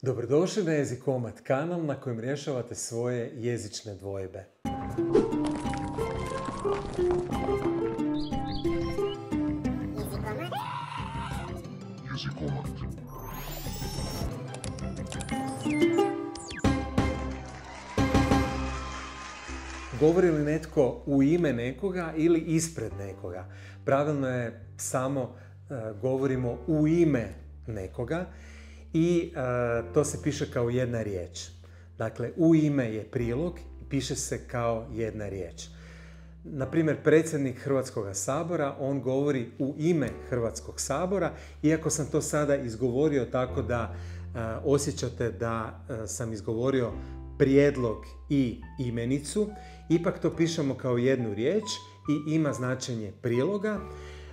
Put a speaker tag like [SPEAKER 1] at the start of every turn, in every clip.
[SPEAKER 1] Dobrodošli na Jezikomat, kanal na kojem rješavate svoje jezične dvojbe. Govori li netko u ime nekoga ili ispred nekoga? Pravilno je samo govorimo u ime nekoga i to se piše kao jedna riječ. Dakle, u ime je prilog i piše se kao jedna riječ. Naprimjer, predsjednik Hrvatskog sabora, on govori u ime Hrvatskog sabora, iako sam to sada izgovorio tako da osjećate da sam izgovorio prijedlog i imenicu, ipak to pišemo kao jednu riječ i ima značenje priloga.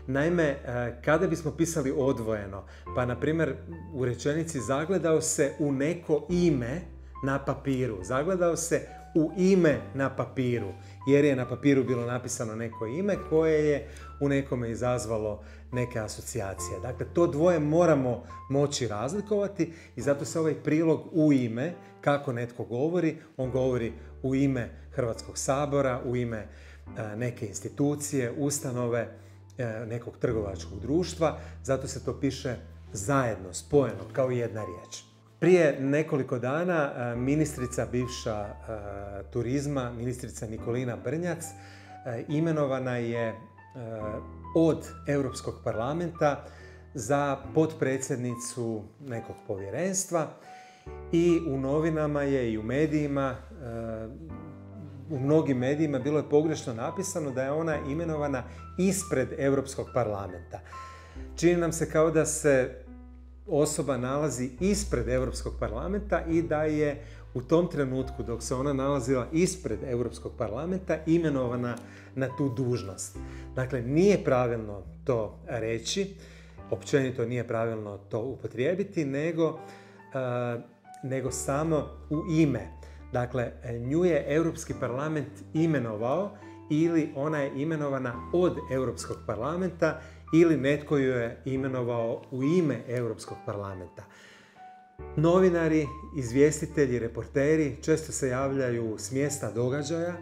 [SPEAKER 1] Naime, kada bismo pisali odvojeno, pa na primjer u rečenici zagledao se u neko ime na papiru, zagledao se u ime na papiru, jer je na papiru bilo napisano neko ime koje je u nekome izazvalo neke asocijacije. Dakle, to dvoje moramo moći razlikovati i zato se ovaj prilog u ime, kako netko govori, on govori u ime Hrvatskog sabora, u ime neke institucije, ustanove, nekog trgovačkog društva, zato se to piše zajedno, spojeno, kao jedna riječ. Prije nekoliko dana ministrica bivša turizma, ministrica Nikolina Brnjac, imenovana je od Europskog parlamenta za potpredsjednicu nekog povjerenstva i u novinama je i u medijima, u mnogim medijima bilo je pogrešno napisano da je ona imenovana ispred Europskog parlamenta. Čini nam se kao da se osoba nalazi ispred Europskog parlamenta i da je u tom trenutku dok se ona nalazila ispred Europskog parlamenta imenovana na tu dužnost. Dakle, nije pravilno to reći, općenito nije pravilno to upotrijebiti, nego samo u ime. Dakle, nju je Europski parlament imenovao ili ona je imenovana od Europskog parlamenta ili netko ju je imenovao u ime Europskog parlamenta. Novinari, izvjestitelji, reporteri često se javljaju s mjesta događaja.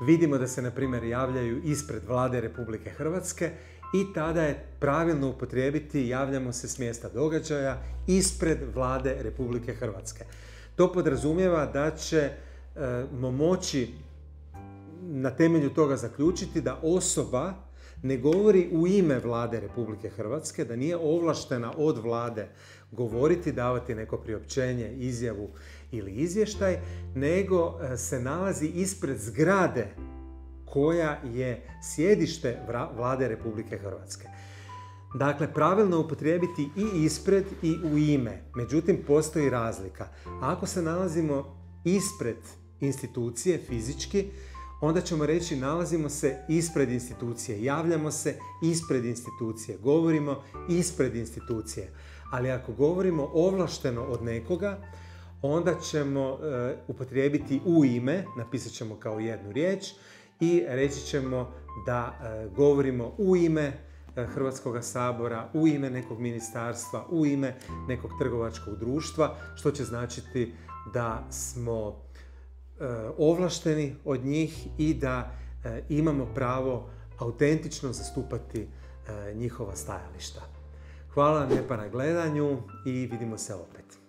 [SPEAKER 1] Vidimo da se, na primjer, javljaju ispred Vlade Republike Hrvatske i tada je pravilno upotrijebiti javljamo se s mjesta događaja ispred Vlade Republike Hrvatske. To podrazumijeva da ćemo moći na temelju toga zaključiti da osoba ne govori u ime Vlade Republike Hrvatske, da nije ovlaštena od Vlade govoriti, davati neko priopćenje, izjavu ili izvještaj, nego se nalazi ispred zgrade koja je sjedište Vlade Republike Hrvatske. Dakle, pravilno upotrijebiti i ispred i u ime. Međutim, postoji razlika. Ako se nalazimo ispred institucije fizički, onda ćemo reći nalazimo se ispred institucije, javljamo se ispred institucije, govorimo ispred institucije. Ali ako govorimo ovlašteno od nekoga, onda ćemo upotrijebiti u ime, napisat ćemo kao jednu riječ i reći ćemo da govorimo u ime Hrvatskog sabora, u ime nekog ministarstva, u ime nekog trgovačkog društva, što će značiti da smo ovlašteni od njih i da imamo pravo autentično zastupati njihova stajališta. Hvala vam lijepa na gledanju i vidimo se opet.